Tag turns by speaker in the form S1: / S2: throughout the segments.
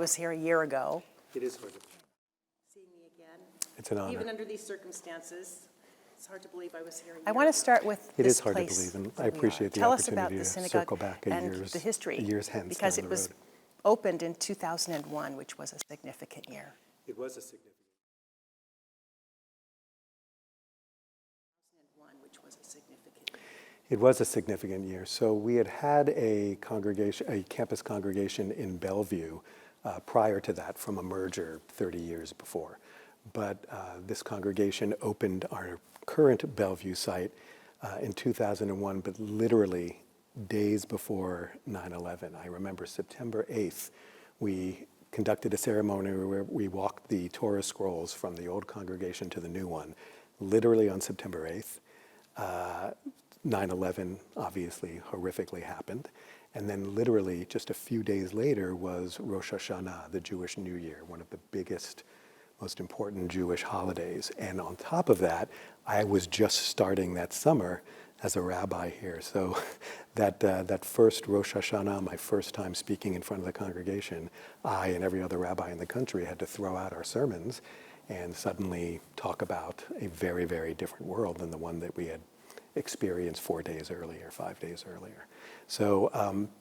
S1: was here a year ago.
S2: It is hard to believe.
S1: Seeing me again.
S2: It's an honor.
S1: Even under these circumstances, it's hard to believe I was here a year ago. I want to start with
S2: It
S1: this
S2: is hard to
S1: place
S2: believe, and
S1: that
S2: I
S1: we
S2: appreciate
S1: are.
S2: the
S1: Tell us about
S2: opportunity
S1: the
S2: to
S1: synagogue
S2: circle back
S1: and the history,
S2: years hence
S1: because
S2: down
S1: it
S2: the
S1: was
S2: road.
S1: opened in 2001, which was a significant year.
S2: It was a significant.
S1: Which was a significant year.
S2: It was a significant year. So we had a congregation, a campus congregation in Bellevue prior to that from a merger 30 years before. But this congregation opened our current Bellevue site in 2001, but literally days before 9/11. I remember September 8th, we conducted a ceremony where we walked the Torah scrolls from the old congregation to the new one, literally on September 8th. 9/11 obviously horrifically happened. And then literally just a few days later was Rosh Hashanah, the Jewish New Year, one of the biggest, most important Jewish holidays. And on top of that, I was just starting that summer as a rabbi here. So that first Rosh Hashanah, my first time speaking in front of the congregation, I and every other rabbi in the country had to throw out our sermons and suddenly talk about a very, very different world than the one that we had experienced 4 days earlier, 5 days earlier. So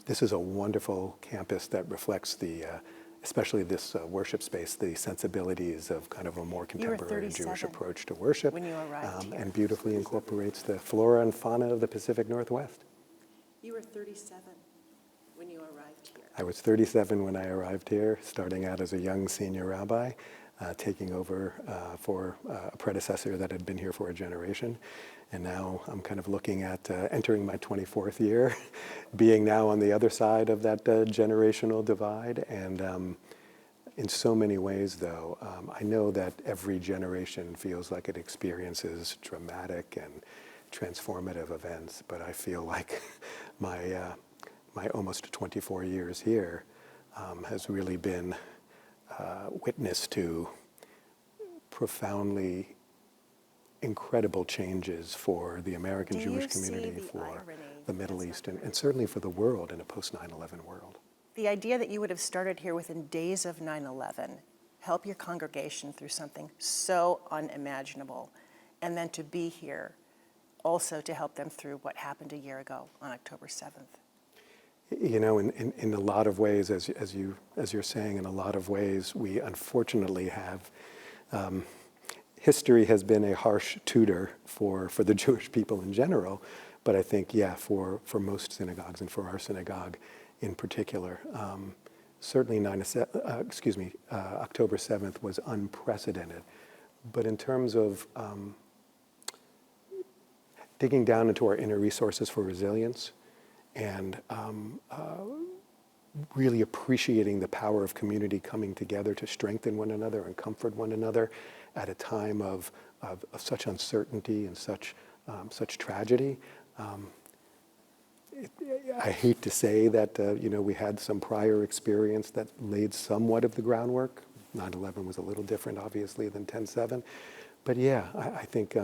S2: this is a wonderful campus that reflects the, especially this worship space, the sensibilities of kind of a more contemporary Jewish approach to worship,
S1: when you arrived here.
S2: and beautifully incorporates the flora and fauna of the Pacific Northwest.
S1: You were 37 when you arrived here.
S2: I was 37 when I arrived here, starting out as a young senior rabbi, taking over for a predecessor that had been here for a generation. And now I'm kind of looking at entering my 24th year, being now on the other side of that generational divide. And in so many ways, though, I know that every generation feels like it experiences dramatic and transformative events, but I feel like my almost 24 years here has really been witness to profoundly incredible changes for the American Jewish community, for the Middle East, and certainly for the world in a post 9/11 world.
S1: The idea that you would have started here within days of 9/11, help your congregation through something so unimaginable, and then to be here also to help them through what happened a year ago on October 7th.
S2: You know, in a lot of ways, as you're saying, in a lot of ways, we unfortunately have, history has been a harsh tutor for the Jewish people in general, but I think, yeah, for most synagogues and for our synagogue in particular, certainly October 7th was unprecedented. But in terms of digging down into our inner resources for resilience, and really appreciating the power of community coming together to strengthen one another and comfort one another at a time of such uncertainty and such tragedy. I hate to say that we had some prior experience that laid somewhat of the groundwork. 9/11 was a little different, obviously, than 10/7. But yeah, I think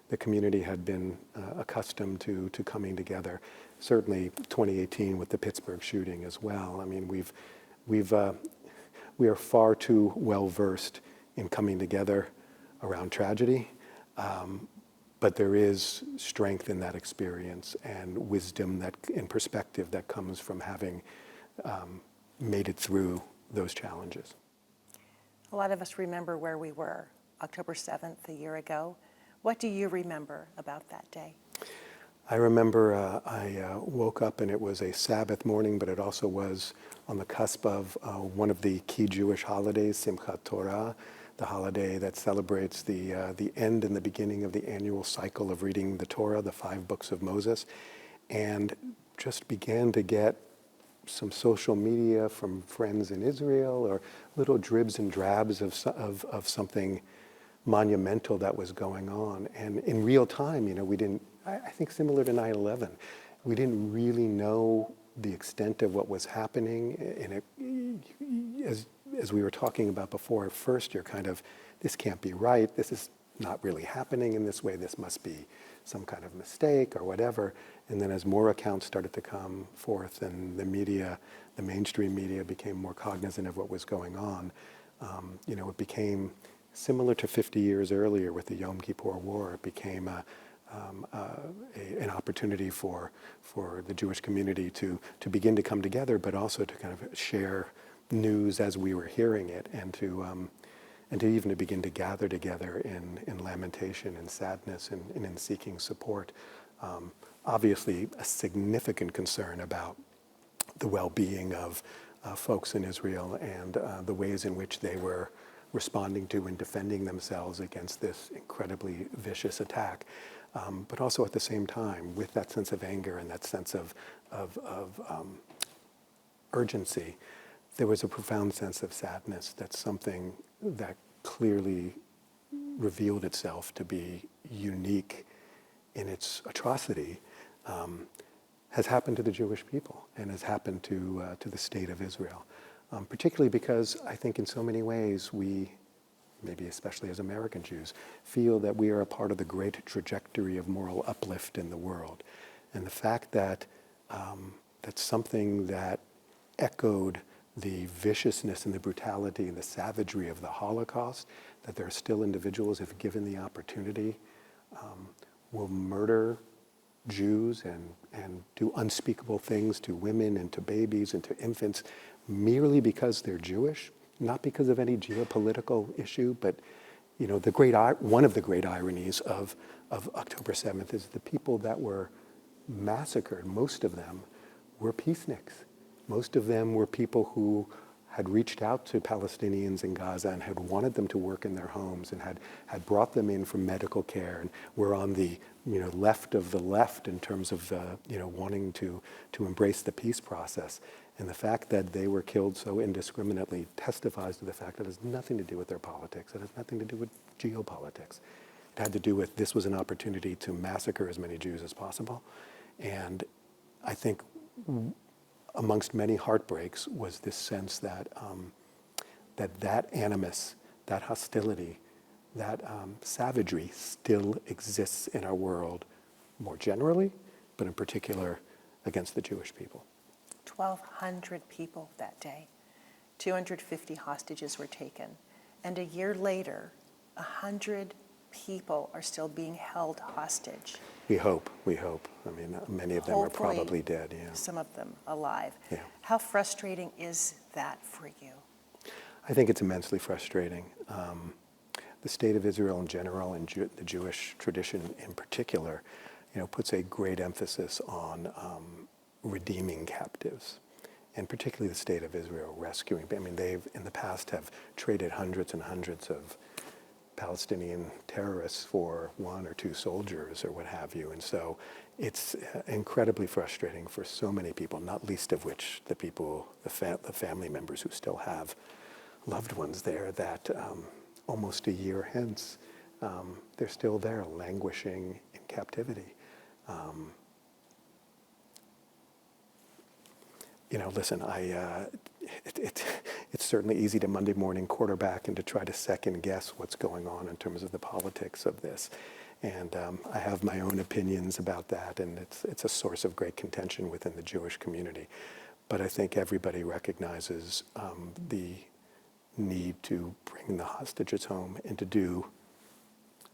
S2: the community had been accustomed to coming together. Certainly 2018 with the Pittsburgh shooting as well. I mean, we are far too well versed in coming together around tragedy, but there is strength in that experience and wisdom and perspective that comes from having made it through those challenges.
S1: A lot of us remember where we were October 7th a year ago. What do you remember about that day?
S2: I remember I woke up and it was a Sabbath morning, but it also was on the cusp of one of the key Jewish holidays, Simchat Torah, the holiday that celebrates the end and the beginning of the annual cycle of reading the Torah, the 5 books of Moses, and just began to get some social media from friends in Israel or little dribs and drabs of something monumental that was going on. And in real time, we didn't, I think similar to 9/11, we didn't really know the extent of what was happening. And as we were talking about before, at first you're kind of, this can't be right. This is not really happening in this way. This must be some kind of mistake or whatever. And then as more accounts started to come forth and the media, the mainstream media became more cognizant of what was going on, it became similar to 50 years earlier with the Yom Kippur War. It became an opportunity for the Jewish community to begin to come together, but also to kind of share news as we were hearing it, and to even to begin to gather together in lamentation and sadness and in seeking support. Obviously, a significant concern about the well-being of folks in Israel and the ways in which they were responding to and defending themselves against this incredibly vicious attack. But also at the same time, with that sense of anger and that sense of urgency, there was a profound sense of sadness. That's something that clearly revealed itself to be unique in its atrocity, has happened to the Jewish people and has happened to the state of Israel. Particularly because I think in so many ways we, maybe especially as American Jews, feel that we are a part of the great trajectory of moral uplift in the world. And the fact that that's something that echoed the viciousness and the brutality and the savagery of the Holocaust, that there are still individuals, if given the opportunity, will murder Jews and do unspeakable things to women and to babies and to infants merely because they're Jewish, not because of any geopolitical issue, but one of the great ironies of October 7th is the people that were massacred, most of them were peaceniks. Most of them were people who had reached out to Palestinians in Gaza and had wanted them to work in their homes and had brought them in for medical care, and were on the left of the left in terms of wanting to embrace the peace process. And the fact that they were killed so indiscriminately testifies to the fact that it has nothing to do with their politics. It has nothing to do with geopolitics. It had to do with this was an opportunity to massacre as many Jews as possible. And I think amongst many heartbreaks was this sense that that animus, that hostility, that savagery still exists in our world more generally, but in particular against the Jewish people.
S1: 1,200 people that day. 250 hostages were taken. And a year later, 100 people are still being held hostage.
S2: We hope. I mean, many of them are probably dead, yeah.
S1: Some of them alive.
S2: Yeah.
S1: How frustrating is that for you?
S2: I think it's immensely frustrating. The state of Israel in general and the Jewish tradition in particular, puts a great emphasis on redeeming captives, and particularly the state of Israel rescuing. I mean, they've in the past have traded hundreds and hundreds of Palestinian terrorists for one or two soldiers or what have you. And so it's incredibly frustrating for so many people, not least of which the people, the family members who still have loved ones there that almost a year hence, they're still there languishing in captivity. Listen, it's certainly easy to Monday morning quarterback and to try to second guess what's going on in terms of the politics of this. And I have my own opinions about that, and it's a source of great contention within the Jewish community. But I think everybody recognizes the need to bring the hostages home and to do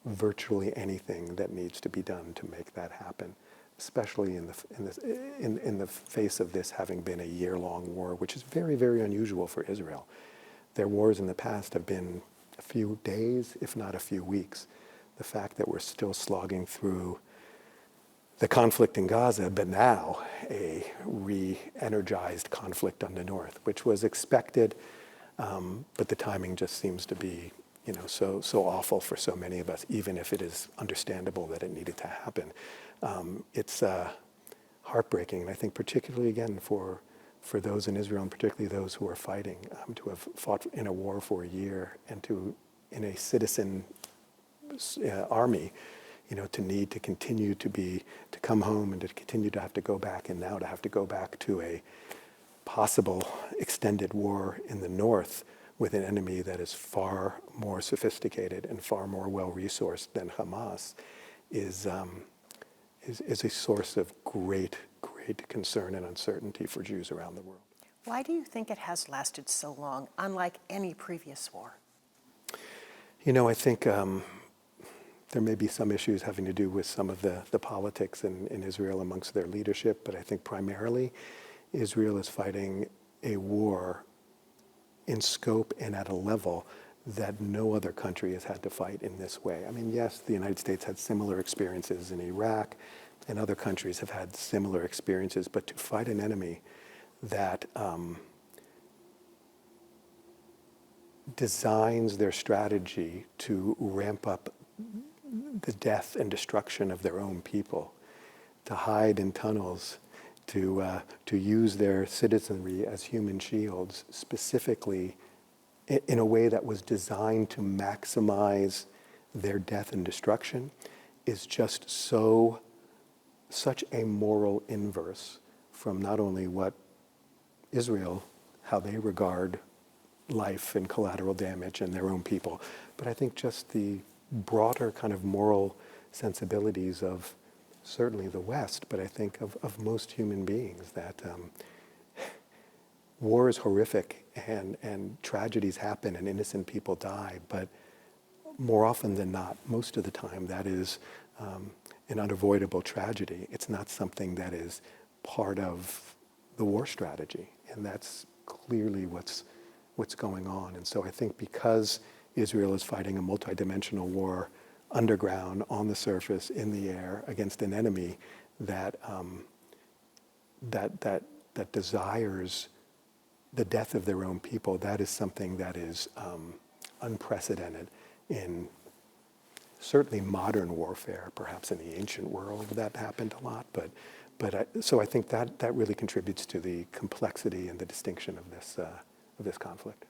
S2: virtually anything that needs to be done to make that happen, especially in the face of this having been a year-long war, which is very, very unusual for Israel. Their wars in the past have been a few days, if not a few weeks. The fact that we're still slogging through the conflict in Gaza, but now a re-energized conflict on the north, which was expected, but the timing just seems to be so awful for so many of us, even if it is understandable that it needed to happen. It's heartbreaking, and I think particularly, again, for those in Israel, and particularly those who are fighting, to have fought in a war for a year and in a citizen army, to need to continue to come home and to continue to have to go back, and now to have to go back to a possible extended war in the north with an enemy that is far more sophisticated and far more well-resourced than Hamas is a source of great concern and uncertainty for Jews around the world.
S1: Why do you think it has lasted so long, unlike any previous war?
S2: I think there may be some issues having to do with some of the politics in Israel amongst their leadership, but I think primarily Israel is fighting a war in scope and at a level that no other country has had to fight in this way. I mean, yes, the United States had similar experiences in Iraq, and other countries have had similar experiences, but to fight an enemy that designs their strategy to ramp up the death and destruction of their own people, to hide in tunnels, to use their citizenry as human shields, specifically in a way that was designed to maximize their death and destruction, is just such a moral inverse from not only what Israel, how they regard life and collateral damage and their own people, but I think just the broader kind of moral sensibilities of certainly the West, but I think of most human beings, that war is horrific and tragedies happen and innocent people die, but more often than not, most of the time, that is an unavoidable tragedy. It's not something that is part of the war strategy, and that's clearly what's going on. And so I think because Israel is fighting a multidimensional war underground, on the surface, in the air, against an enemy that desires the death of their own people, that is something that is unprecedented in certainly modern warfare. Perhaps in the ancient world that happened a lot, so I think that really contributes to the complexity and the distinction of this conflict.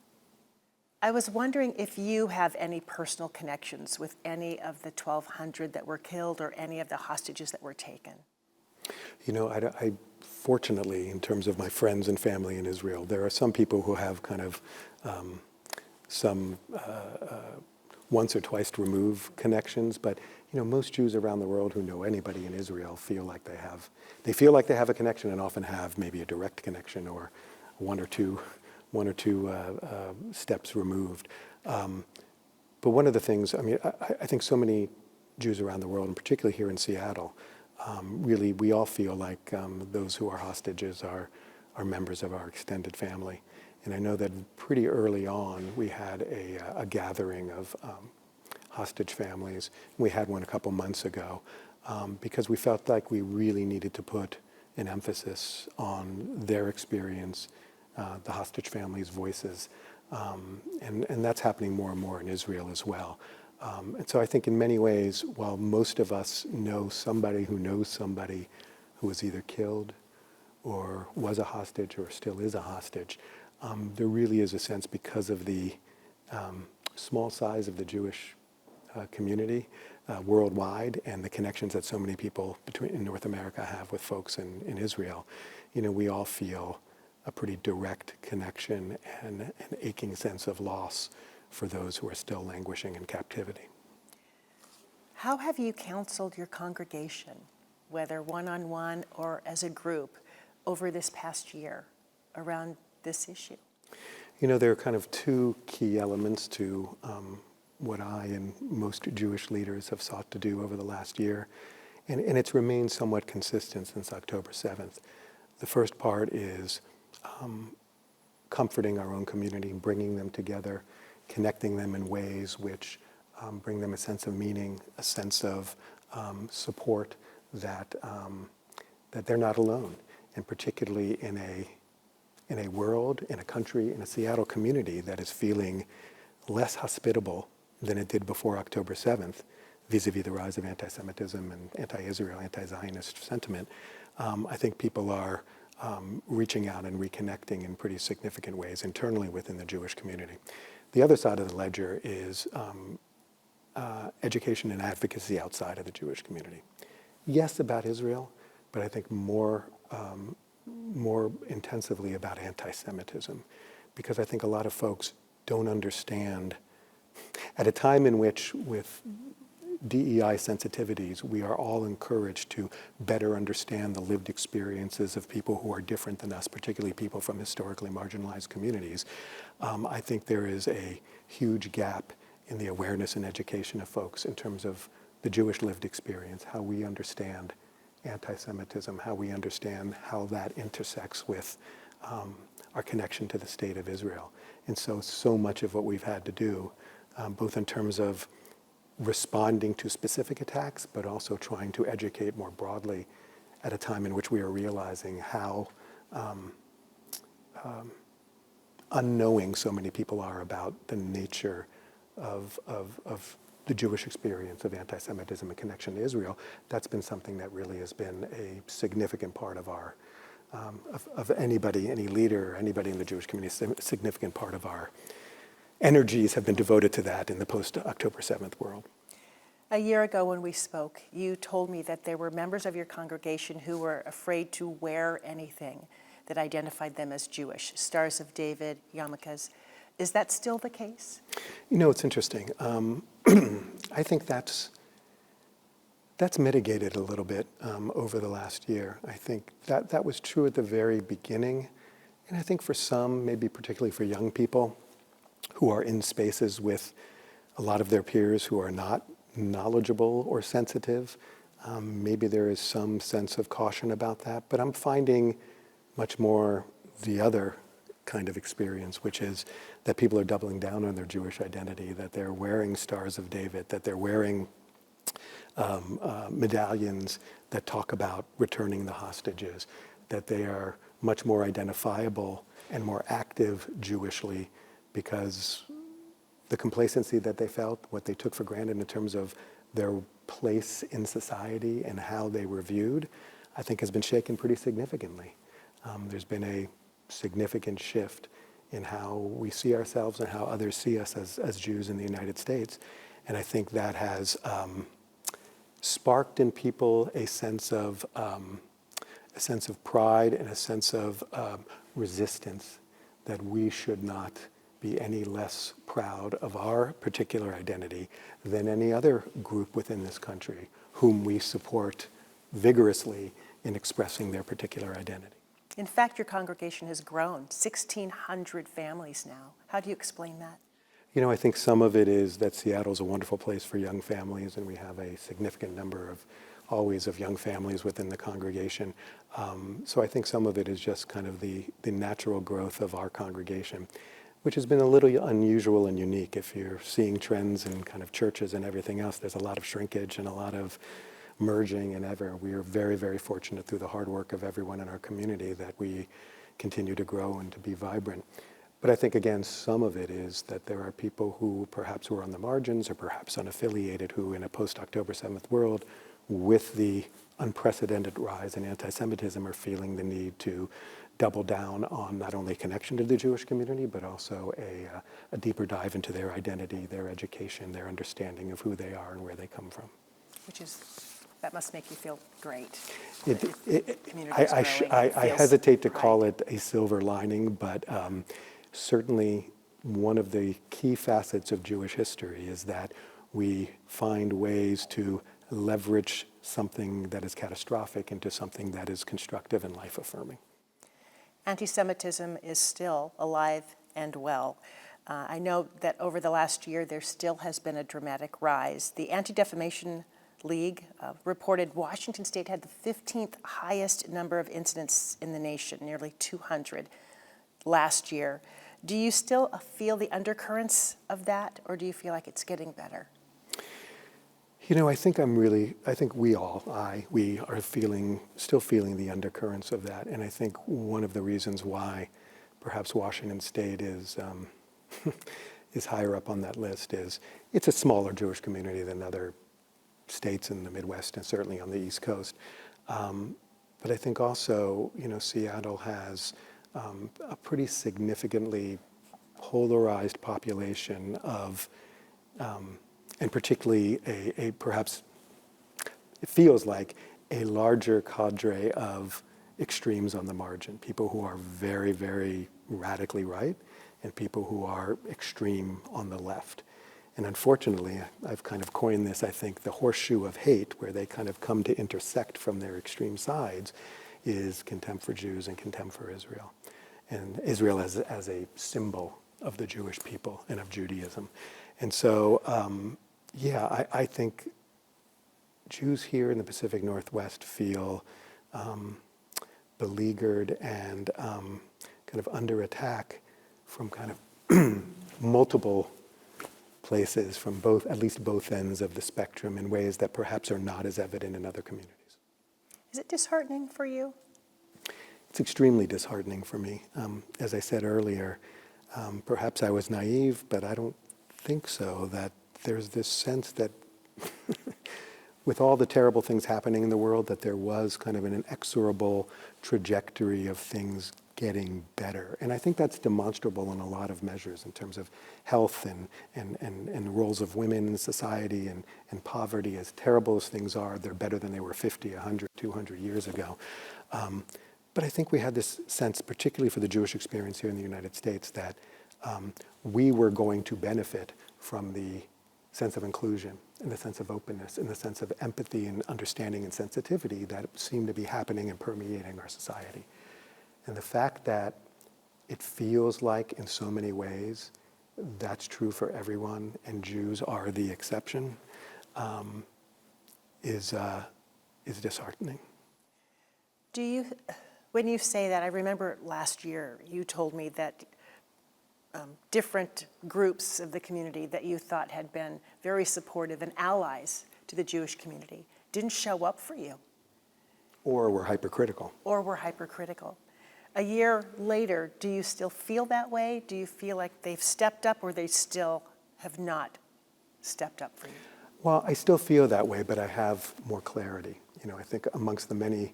S1: I was wondering if you have any personal connections with any of the 1,200 that were killed or any of the hostages that were taken.
S2: I fortunately, in terms of my friends and family in Israel, there are some people who have kind of some once or twice removed connections, but most Jews around the world who know anybody in Israel feel like they have a connection, and often have maybe a direct connection or one or two steps removed. But one of the things, I think so many Jews around the world, and particularly here in Seattle, really we all feel like those who are hostages are members of our extended family. And I know that pretty early on we had a gathering of hostage families. We had one a couple months ago because we felt like we really needed to put an emphasis on their experience, the hostage families' voices, and that's happening more and more in Israel as well. And so I think in many ways, while most of us know somebody who knows somebody who was either killed or was a hostage or still is a hostage, there really is a sense, because of the small size of the Jewish community worldwide and the connections that so many people in North America have with folks in Israel, we all feel a pretty direct connection and an aching sense of loss for those who are still languishing in captivity.
S1: How have you counseled your congregation, whether one-on-one or as a group, over this past year around this issue?
S2: There are kind of two key elements to what I and most Jewish leaders have sought to do over the last year, and it's remained somewhat consistent since October 7th. The first part is comforting our own community, bringing them together, connecting them in ways which bring them a sense of meaning, a sense of support, that they're not alone, and particularly in a world, in a country, in a Seattle community that is feeling less hospitable than it did before October 7th, vis-a-vis the rise of antisemitism and anti-Israel, anti-Zionist sentiment. I think people are reaching out and reconnecting in pretty significant ways internally within the Jewish community. The other side of the ledger is education and advocacy outside of the Jewish community. Yes, about Israel, but I think more intensively about anti-Semitism, because I think a lot of folks don't understand, at a time in which with DEI sensitivities, we are all encouraged to better understand the lived experiences of people who are different than us, particularly people from historically marginalized communities. I think there is a huge gap in the awareness and education of folks in terms of the Jewish lived experience, how we understand anti-Semitism, how we understand how that intersects with our connection to the state of Israel. And so much of what we've had to do, both in terms of responding to specific attacks, but also trying to educate more broadly at a time in which we are realizing how unknowing so many people are about the nature of the Jewish experience of anti-Semitism and connection to Israel. That's been something that really has been a significant part of our, of anybody, any leader, anybody in the Jewish community, a significant part of our energies have been devoted to that in the post-October 7th world.
S1: A year ago when we spoke, you told me that there were members of your congregation who were afraid to wear anything that identified them as Jewish, Stars of David, yarmulkes. Is that still the case?
S2: You know, it's interesting. I think that's mitigated a little bit over the last year. I think that was true at the very beginning. And I think for some, maybe particularly for young people, who are in spaces with a lot of their peers who are not knowledgeable or sensitive. Maybe there is some sense of caution about that, but I'm finding much more the other kind of experience, which is that people are doubling down on their Jewish identity, that they're wearing Stars of David, that they're wearing medallions that talk about returning the hostages, that they are much more identifiable and more active Jewishly, because the complacency that they felt, what they took for granted in terms of their place in society and how they were viewed, I think has been shaken pretty significantly. There's been a significant shift in how we see ourselves and how others see us as Jews in the United States. And I think that has sparked in people a sense of pride and a sense of resistance, that we should not be any less proud of our particular identity than any other group within this country whom we support vigorously in expressing their particular identity.
S1: In fact, your congregation has grown, 1,600 families now. How do you explain that?
S2: You know, I think some of it is that Seattle's a wonderful place for young families, and we have a significant number of young families within the congregation. So I think some of it is just kind of the natural growth of our congregation, which has been a little unusual and unique. If you're seeing trends in kind of churches and everything else, there's a lot of shrinkage and a lot of merging and we are very, very fortunate through the hard work of everyone in our community that we continue to grow and to be vibrant. But I think, again, some of it is that there are people who perhaps were on the margins or perhaps unaffiliated who, in a post-October 7th world, with the unprecedented rise in anti-Semitism, are feeling the need to double down on not only connection to the Jewish community, but also a deeper dive into their identity, their education, their understanding of who they are and where they come from.
S1: That must make you feel great.
S2: I hesitate to call it a silver lining, but certainly one of the key facets of Jewish history is that we find ways to leverage something that is catastrophic into something that is constructive and life-affirming.
S1: Anti-Semitism is still alive and well. I know that over the last year there still has been a dramatic rise. The Anti-Defamation League reported Washington State had the 15th highest number of incidents in the nation, nearly 200 last year. Do you still feel the undercurrents of that, or do you feel like it's getting better?
S2: You know, I think we are still feeling the undercurrents of that. And I think one of the reasons why perhaps Washington State is higher up on that list is it's a smaller Jewish community than other states in the Midwest and certainly on the East Coast. But I think also, you know, Seattle has a pretty significantly polarized population of, and particularly perhaps it feels like a larger cadre of extremes on the margin, people who are very, very radically right and people who are extreme on the left. And unfortunately, I've kind of coined this, I think, the horseshoe of hate, where they kind of come to intersect from their extreme sides, is contempt for Jews and contempt for Israel. And Israel as a symbol of the Jewish people and of Judaism. And so, I think Jews here in the Pacific Northwest feel beleaguered and kind of under attack from kind of multiple places, from both, at least both ends of the spectrum, in ways that perhaps are not as evident in other communities.
S1: Is it disheartening for you?
S2: It's extremely disheartening for me. As I said earlier, perhaps I was naive, but I don't think so, that there's this sense that with all the terrible things happening in the world, that there was kind of an inexorable trajectory of things getting better. And I think that's demonstrable in a lot of measures in terms of health and roles of women in society and poverty. As terrible as things are, they're better than they were 50, 100, 200 years ago. But I think we had this sense, particularly for the Jewish experience here in the United States, that we were going to benefit from the sense of inclusion and the sense of openness and the sense of empathy and understanding and sensitivity that seemed to be happening and permeating our society. And the fact that it feels like in so many ways that's true for everyone and Jews are the exception is disheartening.
S1: Do you, when you say that, I remember last year you told me that different groups of the community that you thought had been very supportive and allies to the Jewish community didn't show up for you.
S2: Or were hypercritical.
S1: Or were hypercritical. A year later, do you still feel that way? Do you feel like they've stepped up, or they still have not stepped up for you?
S2: Well, I still feel that way, but I have more clarity. I think amongst the many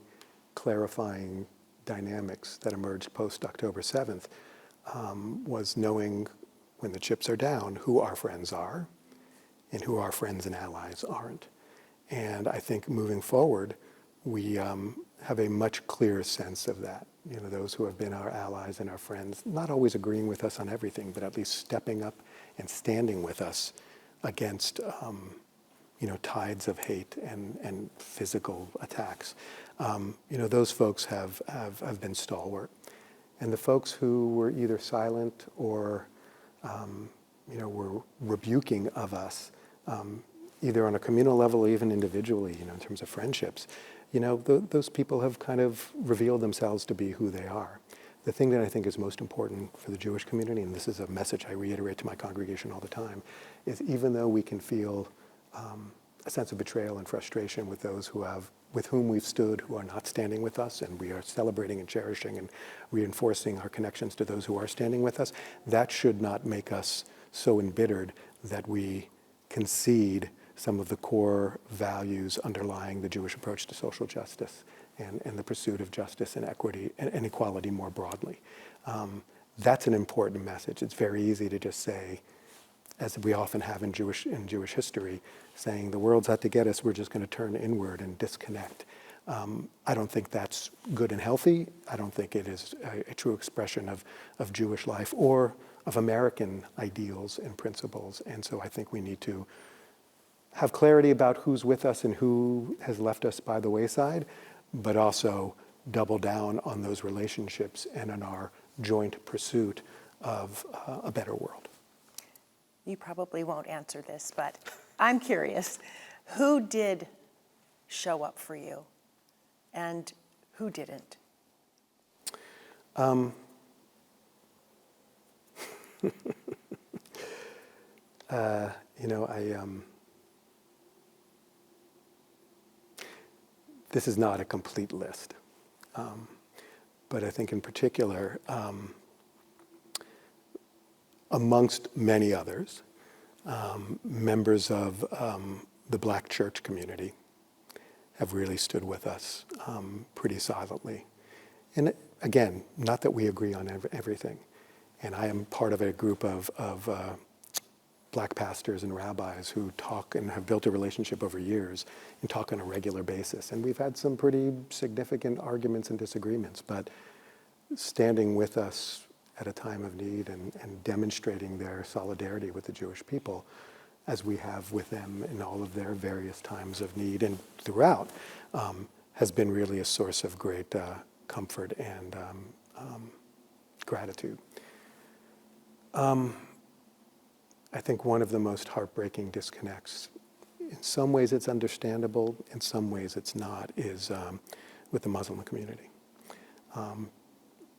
S2: clarifying dynamics that emerged post-October 7th was knowing, when the chips are down, who our friends are and who our friends and allies aren't. And I think moving forward, we have a much clearer sense of that. Those who have been our allies and our friends, not always agreeing with us on everything, but at least stepping up and standing with us against tides of hate and physical attacks. Those folks have been stalwart. And the folks who were either silent or were rebuking of us, either on a communal level or even individually, in terms of friendships, those people have kind of revealed themselves to be who they are. The thing that I think is most important for the Jewish community, and this is a message I reiterate to my congregation all the time, is even though we can feel a sense of betrayal and frustration with those with whom we've stood, who are not standing with us, and we are celebrating and cherishing and reinforcing our connections to those who are standing with us, that should not make us so embittered that we concede some of the core values underlying the Jewish approach to social justice and the pursuit of justice and equity and equality more broadly. That's an important message. It's very easy to just say, as we often have in Jewish history, saying the world's out to get us, we're just going to turn inward and disconnect. I don't think that's good and healthy. I don't think it is a true expression of Jewish life or of American ideals and principles. And so I think we need to have clarity about who's with us and who has left us by the wayside, but also double down on those relationships and on our joint pursuit of a better world.
S1: You probably won't answer this, but I'm curious. Who did show up for you and who didn't? This is not a complete list, but I think in particular, amongst many others, members of the Black church community have really stood with us pretty silently. And again, not that we agree on everything. And I am part of a group of Black pastors and rabbis who talk and have built a relationship over years and talk on a regular basis. And we've had some pretty significant arguments and disagreements, but standing with us
S2: at a time of need and demonstrating their solidarity with the Jewish people as we have with them in all of their various times of need and throughout, has been really a source of great comfort and gratitude. I think one of the most heartbreaking disconnects, in some ways it's understandable, in some ways it's not, is with the Muslim community.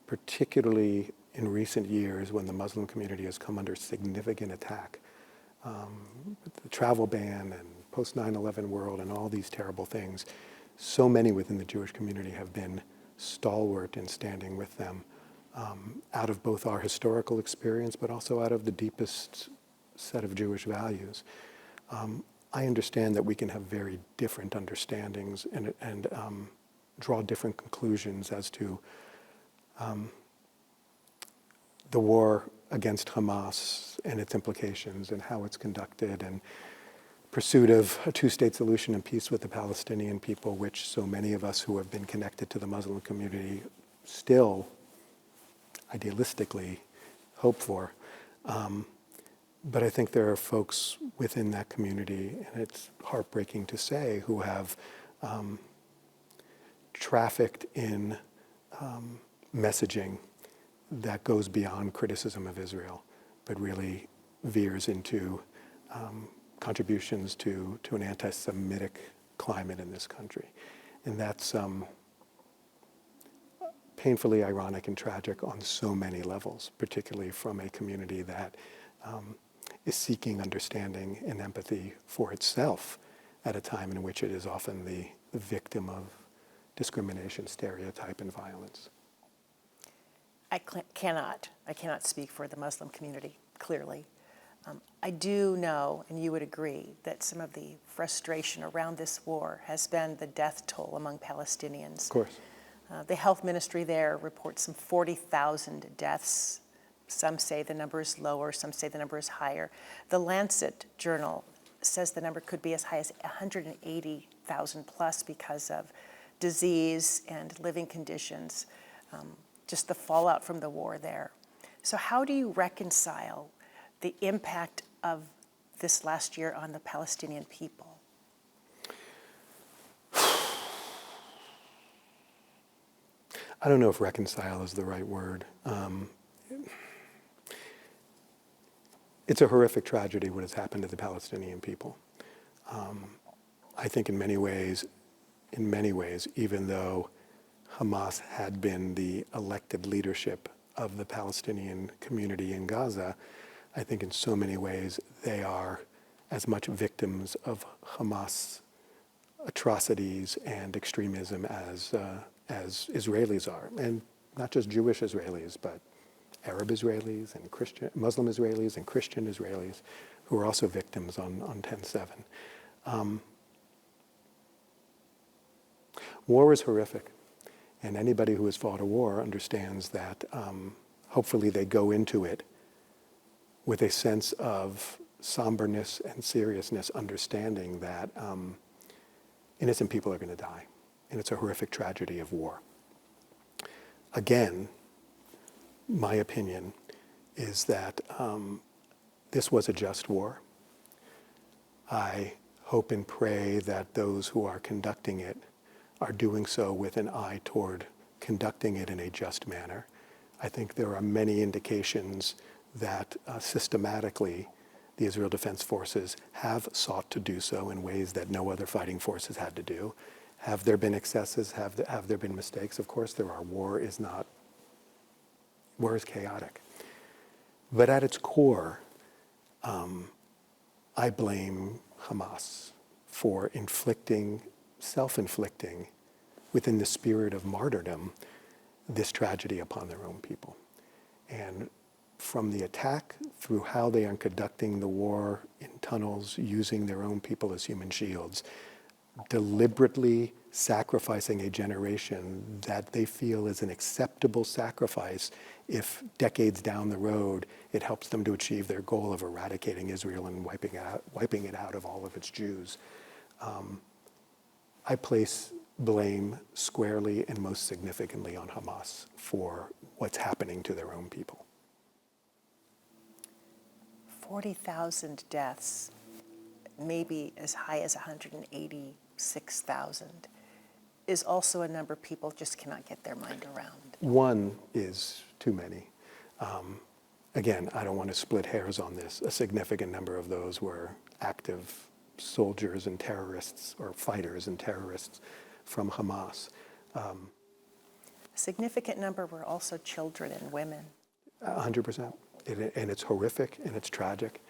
S2: Particularly in recent years when the Muslim community has come under significant attack. With the travel ban and post 9/11 world and all these terrible things, so many within the Jewish community have been stalwart in standing with them out of both our historical experience but also out of the deepest set of Jewish values. I understand that we can have very different understandings and draw different conclusions as to the war against Hamas and its implications and how it's conducted and pursuit of a two-state solution and peace with the Palestinian people, which so many of us who have been connected to the Muslim community still idealistically hope for. But I think there are folks within that community, and it's heartbreaking to say, who have trafficked in messaging that goes beyond criticism of Israel, but really veers into contributions to an anti-Semitic climate in this country. And that's painfully ironic and tragic on so many levels, particularly from a community that is seeking understanding and empathy for itself at a time in which it is often the victim of discrimination, stereotype, and violence.
S1: I cannot speak for the Muslim community, clearly. I do know, and you would agree, that some of the frustration around this war has been the death toll among Palestinians.
S2: Of course.
S1: The health ministry there reports some 40,000 deaths. Some say the number is lower, some say the number is higher. The Lancet journal says the number could be as high as 180,000 plus because of disease and living conditions, just the fallout from the war there. So how do you reconcile the impact of this last year on the Palestinian people?
S2: I don't know if reconcile is the right word. It's a horrific tragedy what has happened to the Palestinian people. I think in many ways, even though Hamas had been the elected leadership of the Palestinian community in Gaza, I think in so many ways they are as much victims of Hamas atrocities and extremism as Israelis are, and not just Jewish Israelis, but Arab Israelis and Christian, Muslim Israelis and Christian Israelis who are also victims on 10/7. War is horrific, and anybody who has fought a war understands that hopefully they go into it with a sense of somberness and seriousness, understanding that innocent people are going to die, and it's a horrific tragedy of war. Again, my opinion is that this was a just war. I hope and pray that those who are conducting it are doing so with an eye toward conducting it in a just manner. I think there are many indications that systematically the Israel Defense Forces have sought to do so in ways that no other fighting forces had to do. Have there been excesses? Have there been mistakes? Of course there are. War is chaotic. But at its core, I blame Hamas for self-inflicting, within the spirit of martyrdom, this tragedy upon their own people. And from the attack through how they are conducting the war in tunnels, using their own people as human shields, deliberately sacrificing a generation that they feel is an acceptable sacrifice if decades down the road it helps them to achieve their goal of eradicating Israel and wiping it out of all of its Jews. I place blame squarely and most significantly on Hamas for what's happening to their own people.
S1: 40,000 deaths, maybe as high as 186,000, is also a number people just cannot get their mind around.
S2: One is too many. Again, I don't want to split hairs on this. A significant number of those were active soldiers and terrorists, or fighters and terrorists from Hamas.
S1: A significant number were also children and women.
S2: 100%. And it's horrific and it's tragic.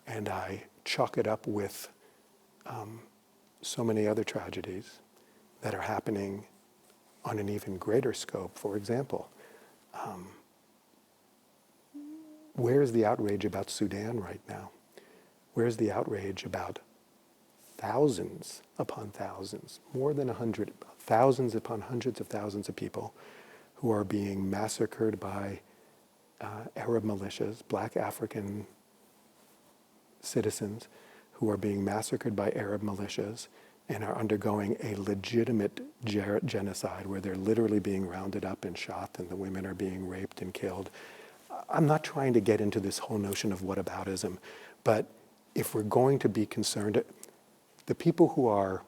S2: And I chalk it up with so many other tragedies that are happening on an even greater scope. For example, where's the outrage about Sudan right now? Where's the outrage about thousands upon thousands, more than 100, thousands upon hundreds of thousands of people who are being massacred by Arab militias, black African citizens who are being massacred by Arab militias and are undergoing a legitimate genocide where they're literally being rounded up and shot and the women are being raped and killed. I'm not trying to get into this whole notion of whataboutism, but if we're going to be concerned, the people who are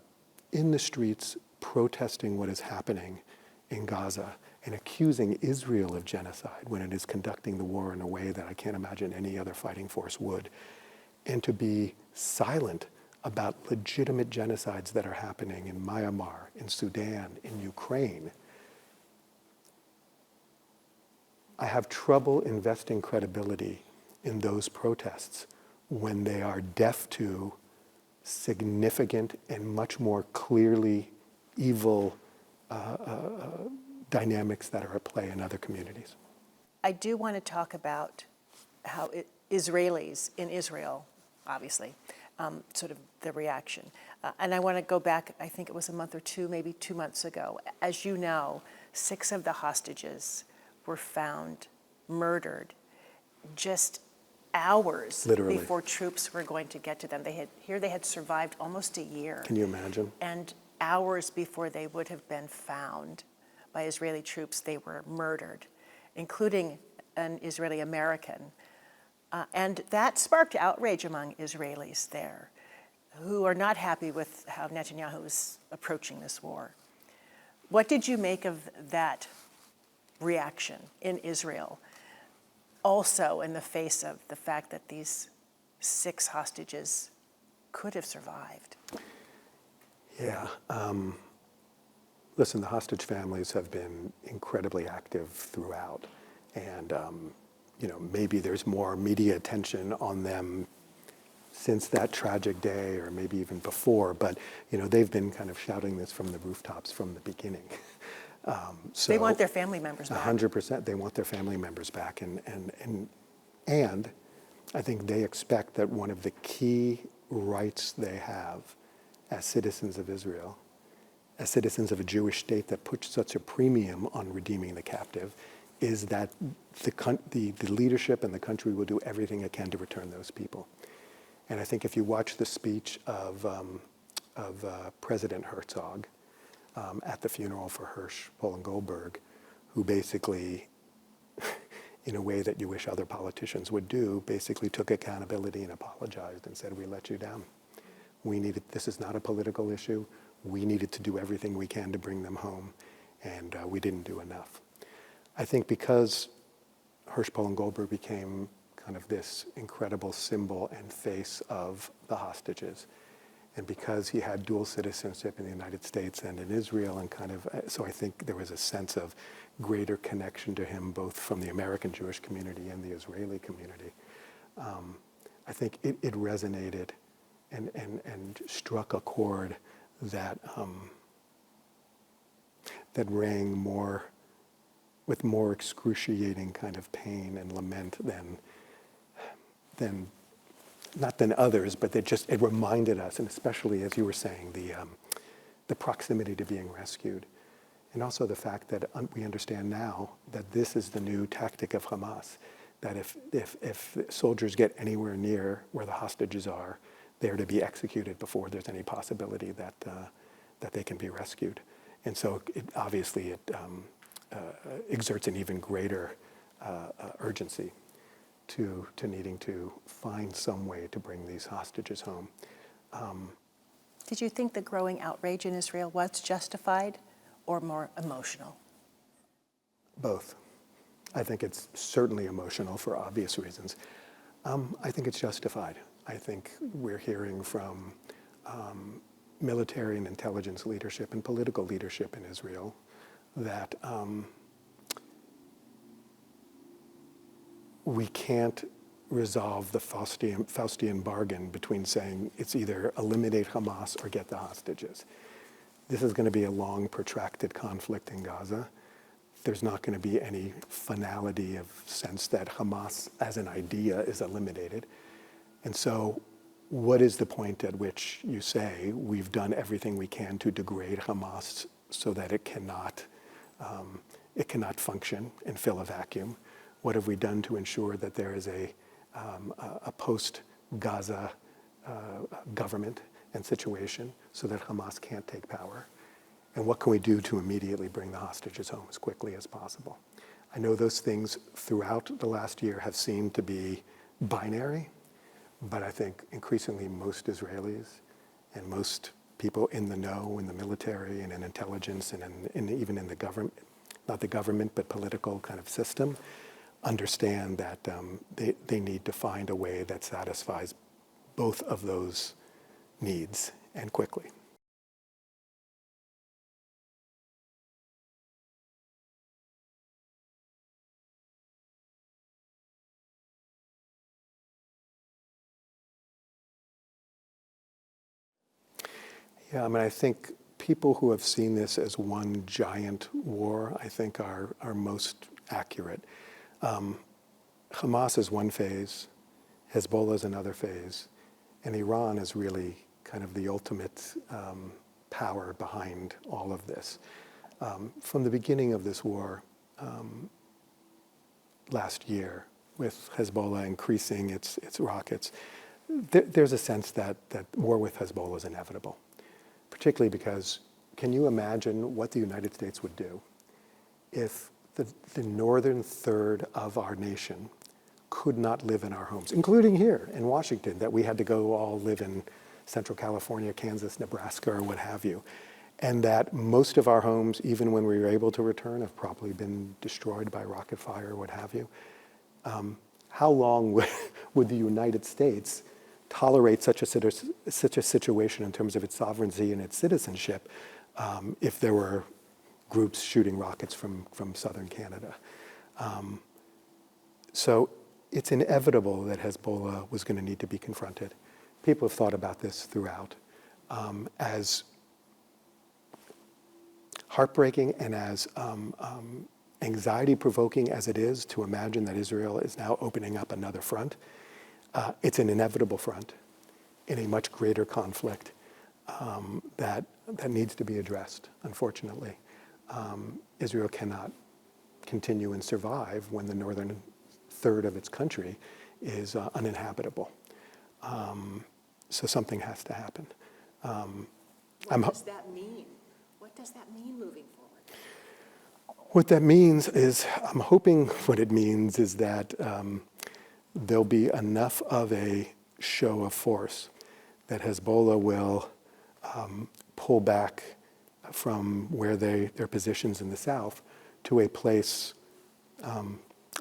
S2: in the streets protesting what is happening in Gaza and accusing Israel of genocide when it is conducting the war in a way that I can't imagine any other fighting force would, and to be silent about legitimate genocides that are happening in Myanmar, in Sudan, in Ukraine. I have trouble investing credibility in those protests when they are deaf to significant and much more clearly evil dynamics that are at play in other communities.
S1: I do want to talk about how Israelis in Israel, obviously, sort of the reaction. And I want to go back, I think it was a month or two, maybe 2 months ago. As you know, 6 of the hostages were found murdered just hours
S2: Literally.
S1: before troops were going to get to them. They had survived almost a year.
S2: Can you imagine?
S1: And hours before they would have been found by Israeli troops, they were murdered, including an Israeli American. And that sparked outrage among Israelis there, who are not happy with how Netanyahu is approaching this war. What did you make of that reaction in Israel? Also in the face of the fact that these 6 hostages could have survived.
S2: Yeah. Listen, the hostage families have been incredibly active throughout. And, maybe there's more media attention on them since that tragic day or maybe even before. But, they've been kind of shouting this from the rooftops from the beginning. So
S1: They want their family members back.
S2: 100%. They want their family members back. And I think they expect that one of the key rights they have as citizens of Israel, as citizens of a Jewish state that puts such a premium on redeeming the captive, is that the leadership and the country will do everything it can to return those people. And I think if you watch the speech of President Herzog at the funeral for Hirsch, Paul and Goldberg, who basically, in a way that you wish other politicians would do, basically took accountability and apologized and said, we let you down. This is not a political issue. We needed to do everything we can to bring them home, and we didn't do enough. I think because Hirsch, Paul and Goldberg became kind of this incredible symbol and face of the hostages, and because he had dual citizenship in the United States and in Israel, and so I think there was a sense of greater connection to him, both from the American Jewish community and the Israeli community. I think it resonated and struck a chord that rang with more excruciating kind of pain and lament than not than others, but it reminded us, and especially as you were saying, the proximity to being rescued, and also the fact that we understand now that this is the new tactic of Hamas, that if soldiers get anywhere near where the hostages are, they're to be executed before there's any possibility that they can be rescued. And so it exerts an even greater urgency to needing to find some way to bring these hostages home.
S1: Did you think the growing outrage in Israel was justified or more emotional?
S2: Both. I think it's certainly emotional for obvious reasons. I think it's justified. I think we're hearing from military and intelligence leadership and political leadership in Israel that we can't resolve the Faustian bargain between saying it's either eliminate Hamas or get the hostages. This is going to be a long, protracted conflict in Gaza. There's not going to be any finality of sense that Hamas as an idea is eliminated. And so what is the point at which you say we've done everything we can to degrade Hamas so that it cannot function and fill a vacuum? What have we done to ensure that there is a post-Gaza government and situation so that Hamas can't take power? And what can we do to immediately bring the hostages home as quickly as possible? I know those things throughout the last year have seemed to be binary, but I think increasingly most Israelis and most people in the know, in the military and in intelligence and even in the government, not the government, but political kind of system, understand that they need to find a way that satisfies both of those needs and quickly. Yeah, I mean, I think people who have seen this as one giant war, I think are most accurate. Hamas is one phase, Hezbollah is another phase, and Iran is really kind of the ultimate power behind all of this. From the beginning of this war last year, with Hezbollah increasing its rockets, there's a sense that war with Hezbollah is inevitable, particularly because can you imagine what the United States would do if the northern third of our nation could not live in our homes, including here in Washington, that we had to go all live in Central California, Kansas, Nebraska, or what have you, and that most of our homes, even when we were able to return, have probably been destroyed by rocket fire or what have you. How long would the United States tolerate such a situation in terms of its sovereignty and its citizenship if there were groups shooting rockets from southern Canada? So it's inevitable that Hezbollah was going to need to be confronted. People have thought about this throughout. As heartbreaking and as anxiety-provoking as it is to imagine that Israel is now opening up another front, it's an inevitable front in a much greater conflict that needs to be addressed, unfortunately. Israel cannot continue and survive when the northern third of its country is uninhabitable. So something has to happen.
S1: What does that mean? What does that mean moving forward?
S2: What that means is, I'm hoping what it means is that there'll be enough of a show of force that Hezbollah will pull back from where their positions in the south to a place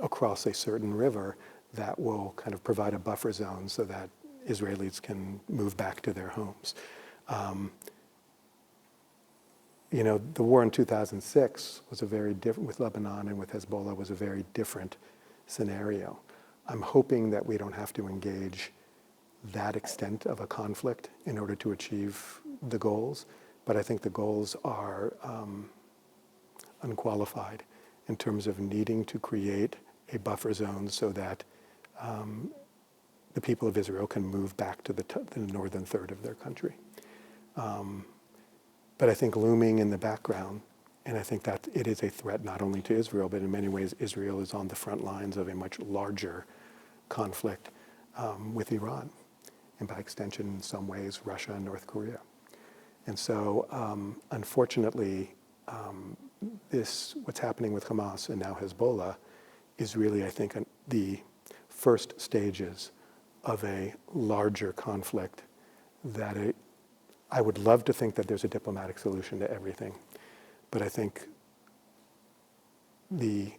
S2: across a certain river that will kind of provide a buffer zone so that Israelis can move back to their homes. The war in 2006 was a very different, with Lebanon and with Hezbollah, was a very different scenario. I'm hoping that we don't have to engage that extent of a conflict in order to achieve the goals, but I think the goals are unqualified in terms of needing to create a buffer zone so that the people of Israel can move back to the northern third of their country. But I think looming in the background, and I think that it is a threat not only to Israel, but in many ways Israel is on the front lines of a much larger conflict with Iran, and by extension, in some ways, Russia and North Korea. And so, unfortunately, what's happening with Hamas and now Hezbollah is really, I think, the first stages of a larger conflict that I would love to think that there's a diplomatic solution to everything, but I think the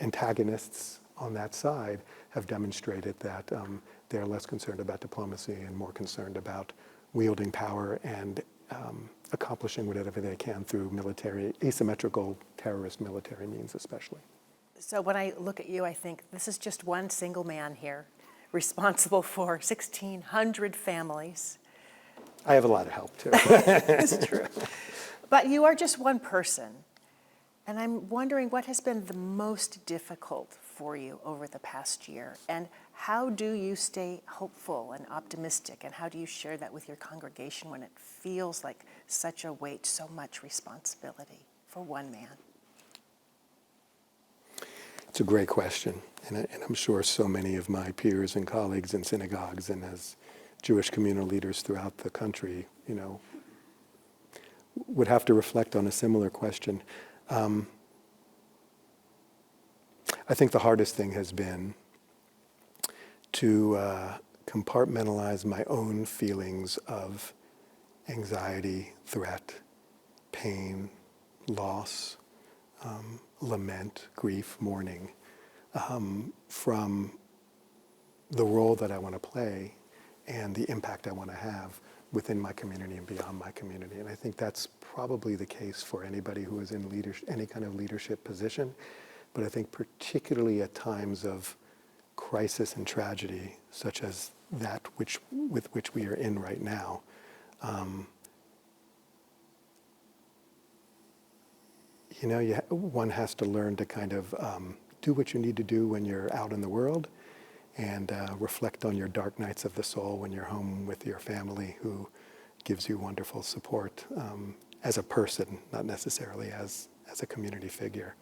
S2: antagonists on that side have demonstrated that they're less concerned about diplomacy and more concerned about wielding power and accomplishing whatever they can through military, asymmetrical terrorist military means especially.
S1: So when I look at you, I think this is just one single man here, responsible for 1,600 families.
S2: I have a lot of help too.
S1: It's true. But you are just one person. And I'm wondering what has been the most difficult for you over the past year, and how do you stay hopeful and optimistic, and how do you share that with your congregation when it feels like such a weight, so much responsibility for one man?
S2: It's a great question, and I'm sure so many of my peers and colleagues in synagogues and as Jewish communal leaders throughout the country, would have to reflect on a similar question. I think the hardest thing has been to compartmentalize my own feelings of anxiety, threat, pain, loss, lament, grief, mourning, from the role that I want to play and the impact I want to have within my community and beyond my community. And I think that's probably the case for anybody who is in leadership, any kind of leadership position. But I think particularly at times of crisis and tragedy, such as that with which we are in right now, one has to learn to kind of do what you need to do when you're out in the world, and reflect on your dark nights of the soul when you're home with your family, who gives you wonderful support as a person, not necessarily as a community figure.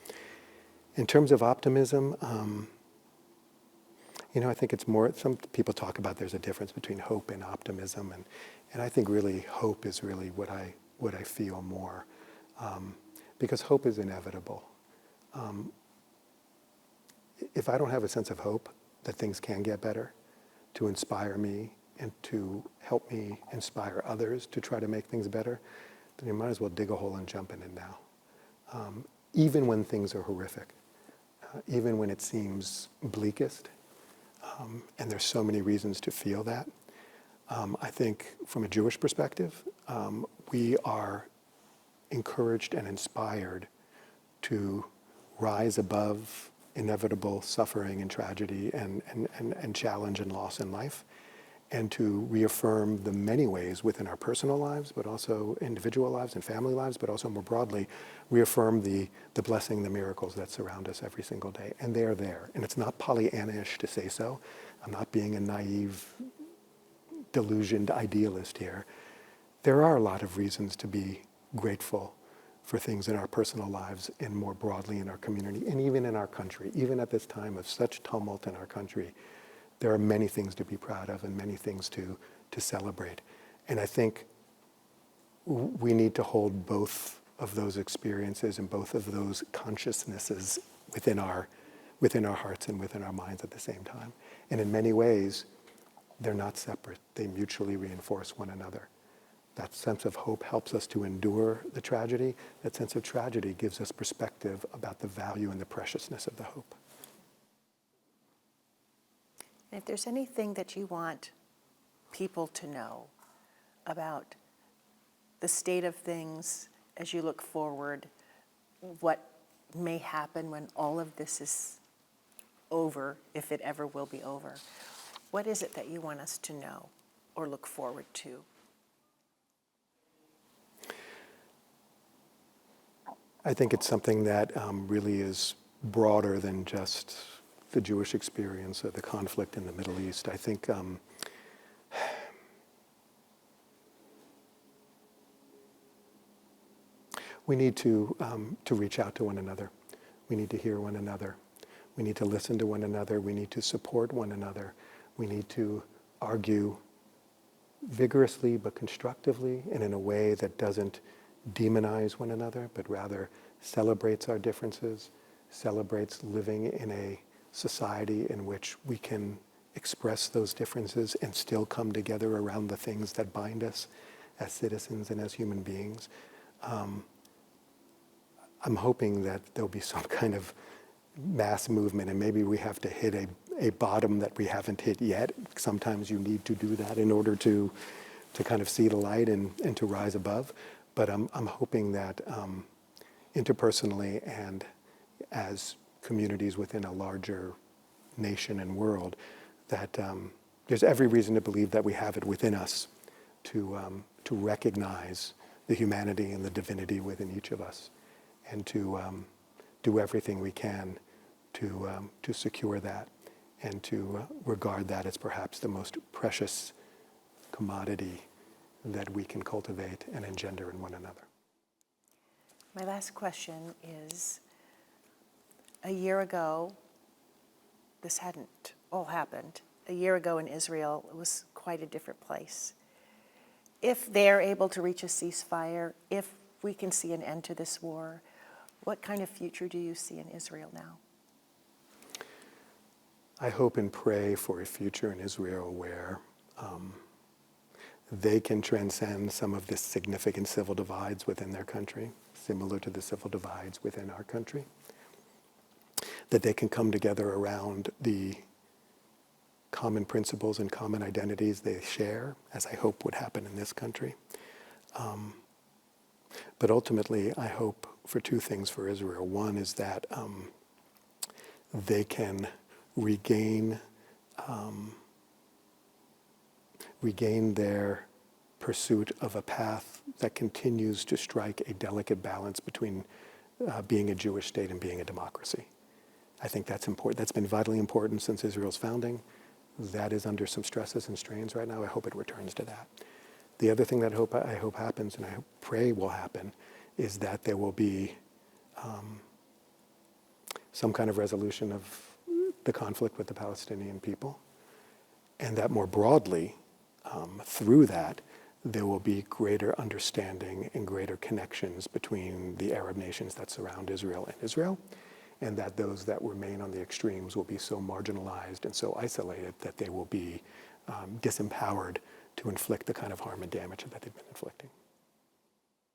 S2: In terms of optimism, I think it's more, some people talk about there's a difference between hope and optimism, and I think really hope is really what I feel more, because hope is inevitable. If I don't have a sense of hope that things can get better, to inspire me and to help me inspire others to try to make things better, then you might as well dig a hole and jump in it now. Even when things are horrific, even when it seems bleakest, and there's so many reasons to feel that. I think from a Jewish perspective, we are encouraged and inspired to rise above inevitable suffering and tragedy and challenge and loss in life, and to reaffirm the many ways within our personal lives, but also individual lives and family lives, but also more broadly, reaffirm the blessing, the miracles that surround us every single day. And they're there. And it's not Pollyanna-ish to say so. I'm not being a naive, delusioned idealist here. There are a lot of reasons to be grateful for things in our personal lives and more broadly in our community and even in our country. Even at this time of such tumult in our country, there are many things to be proud of and many things to celebrate. And I think we need to hold both of those experiences and both of those consciousnesses within our hearts and within our minds at the same time. And in many ways, they're not separate. They mutually reinforce one another. That sense of hope helps us to endure the tragedy. That sense of tragedy gives us perspective about the value and the preciousness of the hope.
S1: And if there's anything that you want people to know about the state of things as you look forward, what may happen when all of this is over, if it ever will be over, what is it that you want us to know or look forward to?
S2: I think it's something that really is broader than just the Jewish experience or the conflict in the Middle East. I think we need to reach out to one another. We need to hear one another. We need to listen to one another. We need to support one another. We need to argue vigorously but constructively and in a way that doesn't demonize one another, but rather celebrates our differences, celebrates living in a society in which we can express those differences and still come together around the things that bind us as citizens and as human beings. I'm hoping that there'll be some kind of mass movement, and maybe we have to hit a bottom that we haven't hit yet. Sometimes you need to do that in order to kind of see the light and to rise above. But I'm hoping that interpersonally and as communities within a larger nation and world, that there's every reason to believe that we have it within us to recognize the humanity and the divinity within each of us, and to do everything we can to secure that and to regard that as perhaps the most precious commodity that we can cultivate and engender in one another.
S1: My last question is, a year ago, this hadn't all happened. A year ago in Israel, it was quite a different place. If they're able to reach a ceasefire, if we can see an end to this war, what kind of future do you see in Israel now?
S2: I hope and pray for a future in Israel where they can transcend some of the significant civil divides within their country, similar to the civil divides within our country. That they can come together around the common principles and common identities they share, as I hope would happen in this country. But ultimately, I hope for two things for Israel. One is that they can regain their pursuit of a path that continues to strike a delicate balance between being a Jewish state and being a democracy. I think that's important. That's been vitally important since Israel's founding. That is under some stresses and strains right now. I hope it returns to that. The other thing that I hope happens, and I pray will happen, is that there will be some kind of resolution of the conflict with the Palestinian people, and that more broadly, through that, there will be greater understanding and greater connections between the Arab nations that surround Israel and Israel, and that those that remain on the extremes will be so marginalized and so isolated that they will be disempowered to inflict the kind of harm and damage that they've been inflicting.